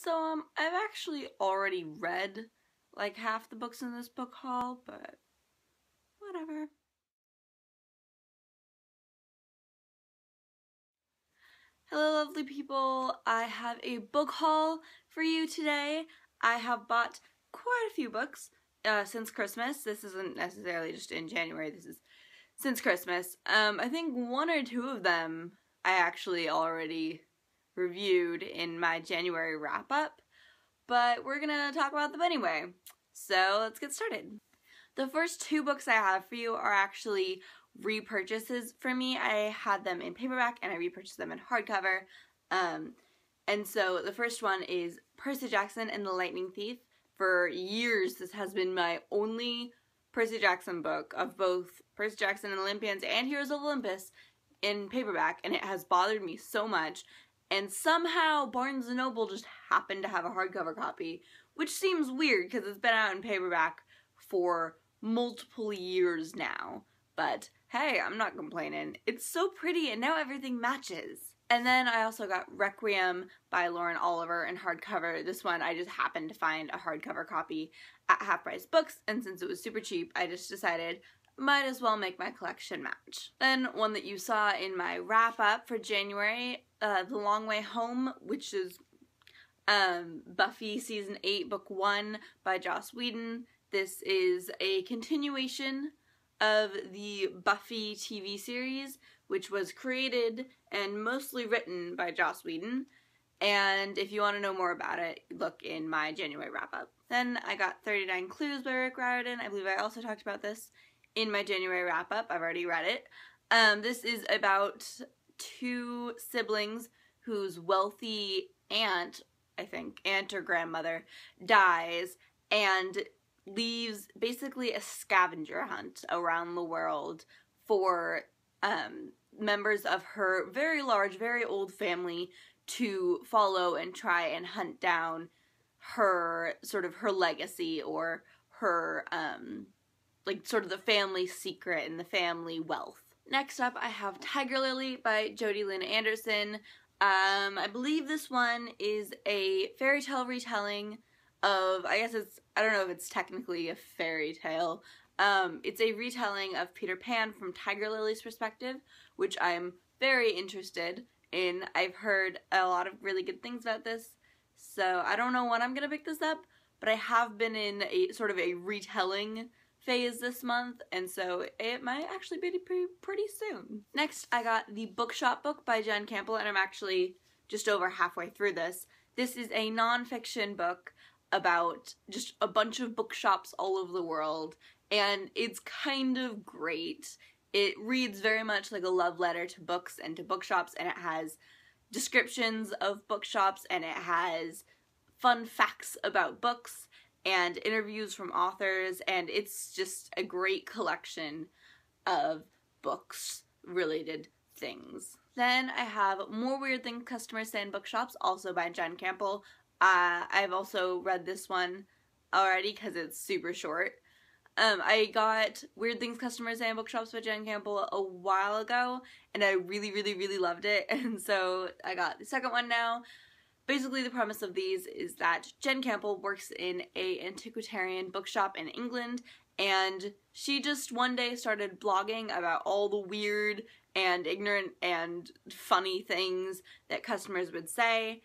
So, I've actually already read like half the books in this book haul, but whatever. Hello lovely people, I have a book haul for you today. I have bought quite a few books since Christmas. This isn't necessarily just in January, this is since Christmas. I think one or two of them I actually already reviewed in my January wrap-up, but we're gonna talk about them anyway. So let's get started. The first two books I have for you are actually repurchases for me. I had them in paperback and I repurchased them in hardcover. And so the first one is Percy Jackson and the Lightning Thief. For years this has been my only Percy Jackson book of both Percy Jackson and Olympians and Heroes of Olympus in paperback, and it has bothered me so much. And somehow Barnes & Noble just happened to have a hardcover copy, which seems weird because it's been out in paperback for multiple years now. But hey, I'm not complaining. It's so pretty and now everything matches. And then I also got Requiem by Lauren Oliver in hardcover. This one I just happened to find a hardcover copy at Half Price Books, and since it was super cheap, I just decided might as well make my collection match. Then one that you saw in my wrap-up for January, The Long Way Home, which is Buffy Season 8, Book 1 by Joss Whedon. This is a continuation of the Buffy TV series, which was created and mostly written by Joss Whedon. And if you want to know more about it, look in my January wrap-up. Then I got 39 Clues by Rick Riordan. I believe I also talked about this in my January wrap-up. I've already read it. This is about two siblings whose wealthy aunt, I think, aunt or grandmother, dies and leaves basically a scavenger hunt around the world for members of her very large, very old family to follow and try and hunt down her, sort of her legacy, or her, like sort of the family secret and the family wealth. Next up I have Tiger Lily by Jodi Lynn Anderson. I believe this one is a fairy tale retelling of, I don't know if it's technically a fairy tale. It's a retelling of Peter Pan from Tiger Lily's perspective, which I'm very interested in. I've heard a lot of really good things about this, so I don't know when I'm gonna pick this up, but I have been in a sort of a retelling phase this month, and so it might actually be pretty soon. Next, I got The Bookshop Book by Jen Campbell, and I'm actually just over halfway through this. This is a nonfiction book about just a bunch of bookshops all over the world, and it's kind of great. It reads very much like a love letter to books and to bookshops, and it has descriptions of bookshops, and it has fun facts about books and interviews from authors, and it's just a great collection of books related things. Then I have More Weird Things Customers Say in Bookshops, also by Jen Campbell. I've also read this one already because it's super short. I got Weird Things Customers Say in Bookshops by Jen Campbell a while ago, and I really loved it, and so I got the second one now. Basically, the premise of these is that Jen Campbell works in an antiquarian bookshop in England, and she just one day started blogging about all the weird and ignorant and funny things that customers would say,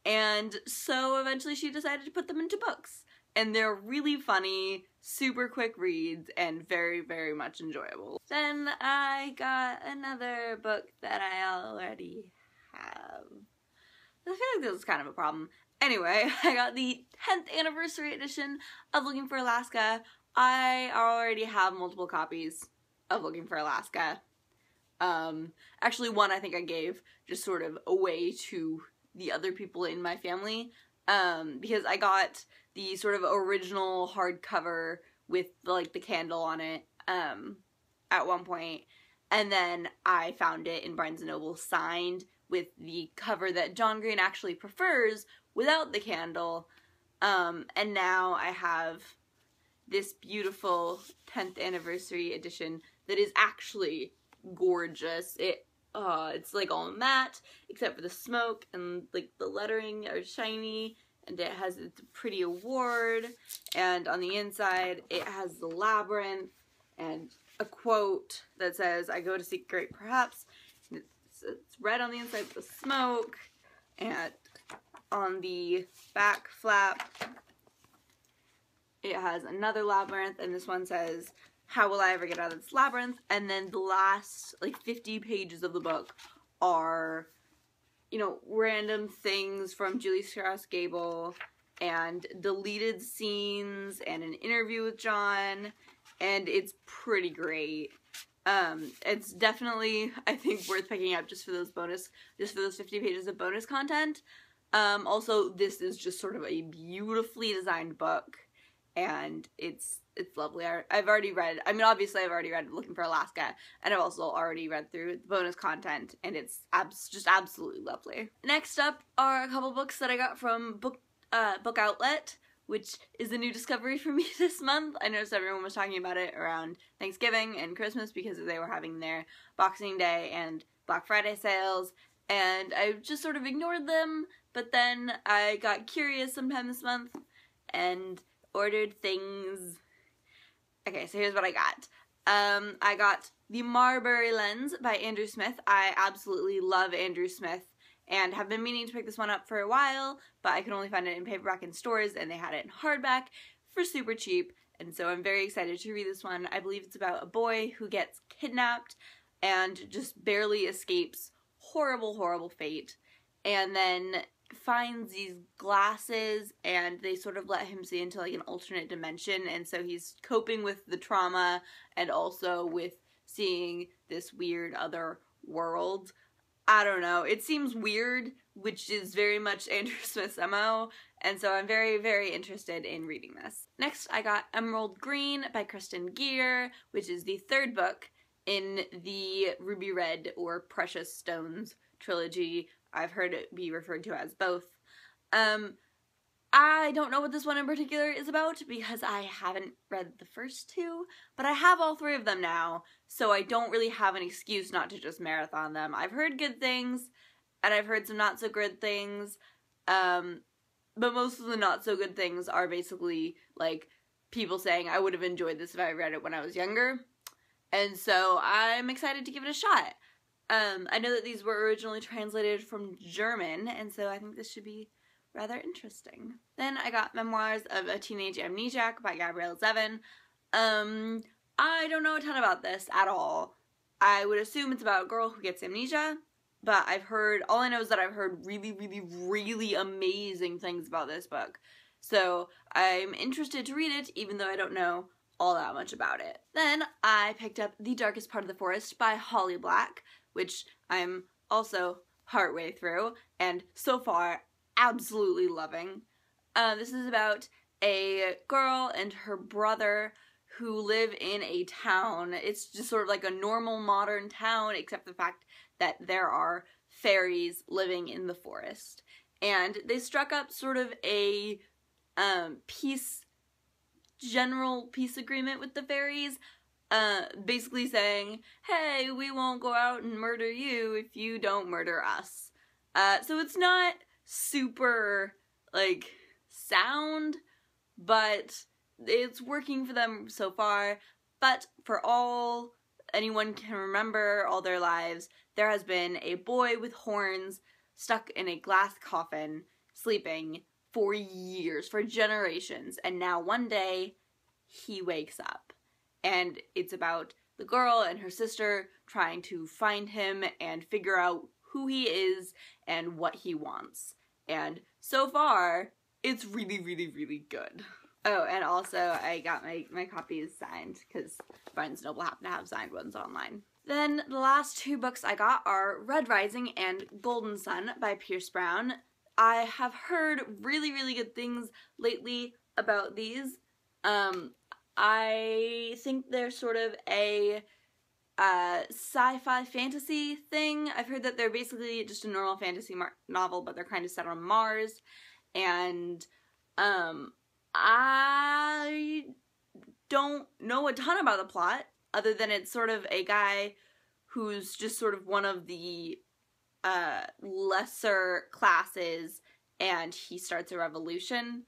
and so eventually she decided to put them into books. And they're really funny, super quick reads, and very much enjoyable. Then I got another book that I already have. I feel like this is kind of a problem. Anyway, I got the 10th anniversary edition of Looking for Alaska. I already have multiple copies of Looking for Alaska. Actually one I think I gave just sort of away to the other people in my family, because I got the sort of original hardcover with like the candle on it at one point, and then I found it in Barnes & Noble signed with the cover that John Green actually prefers without the candle, and now I have this beautiful 10th anniversary edition that is actually gorgeous. It's like all matte except for the smoke, and like the lettering are shiny, and it has its pretty award, and on the inside it has the labyrinth and a quote that says, "I go to seek great perhaps." It's red on the inside with the smoke, and on the back flap it has another labyrinth, and this one says, "How will I ever get out of this labyrinth?" And then the last, like, 50 pages of the book are, you know, random things from Julie Strauss Gable, and deleted scenes, and an interview with John, and it's pretty great. It's definitely, I think, worth picking up just for those 50 pages of bonus content. Also, this is just sort of a beautifully designed book, and it's lovely. I've already read, I mean, obviously I've already read Looking for Alaska, and I've also already read through the bonus content, and it's just absolutely lovely. Next up are a couple books that I got from Book Outlet, which is a new discovery for me this month. I noticed everyone was talking about it around Thanksgiving and Christmas because they were having their Boxing Day and Black Friday sales, and I just sort of ignored them, but then I got curious sometime this month and ordered things. Okay, so here's what I got. I got The Marbury Lens by Andrew Smith. I absolutely love Andrew Smith and have been meaning to pick this one up for a while, but I could only find it in paperback in stores, and they had it in hardback for super cheap, and so I'm very excited to read this one. I believe it's about a boy who gets kidnapped and just barely escapes horrible, horrible fate, and then finds these glasses, and they sort of let him see into, like, an alternate dimension, and so he's coping with the trauma and also with seeing this weird other world. I don't know, it seems weird, which is very much Andrew Smith's MO, and so I'm very, very interested in reading this. Next, I got Emerald Green by Kristen Geer, which is the third book in the Ruby Red or Precious Stones trilogy. I've heard it be referred to as both. I don't know what this one in particular is about because I haven't read the first two, but I have all three of them now, so I don't really have an excuse not to just marathon them. I've heard good things, and I've heard some not so good things, but most of the not so good things are basically, like, people saying I would have enjoyed this if I read it when I was younger, and so I'm excited to give it a shot. I know that these were originally translated from German, and so I think this should be rather interesting. Then I got Memoirs of a Teenage Amnesiac by Gabrielle Zevin. I don't know a ton about this at all. I would assume it's about a girl who gets amnesia, but all I know is that I've heard really, really, really amazing things about this book. So I'm interested to read it, even though I don't know all that much about it. Then I picked up The Darkest Part of the Forest by Holly Black, which I'm also partway through, and so far absolutely loving. This is about a girl and her brother who live in a town. It's just sort of like a normal modern town, except the fact that there are fairies living in the forest. And they struck up sort of a general peace agreement with the fairies, basically saying, hey, we won't go out and murder you if you don't murder us. So it's not super, like, sound, but it's working for them so far. But for all anyone can remember all their lives, there has been a boy with horns stuck in a glass coffin, sleeping for years, for generations, and now one day he wakes up. And it's about the girl and her sister trying to find him and figure out who he is and what he wants. And so far, it's really, really, really good. Oh, and also I got my copies signed because Barnes & Noble happen to have signed ones online. Then the last two books I got are Red Rising and Golden Sun by Pierce Brown. I have heard really, really good things lately about these. I think they're sort of a sci-fi fantasy thing. I've heard that they're basically just a normal fantasy novel, but they're kind of set on Mars. And I don't know a ton about the plot, other than it's sort of a guy who's just sort of one of the lesser classes, and he starts a revolution.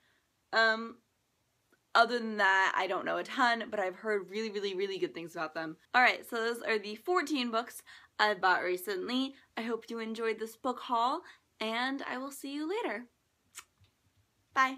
Other than that, I don't know a ton, but I've heard really, really, really good things about them. Alright, so those are the 14 books I've bought recently. I hope you enjoyed this book haul, and I will see you later. Bye!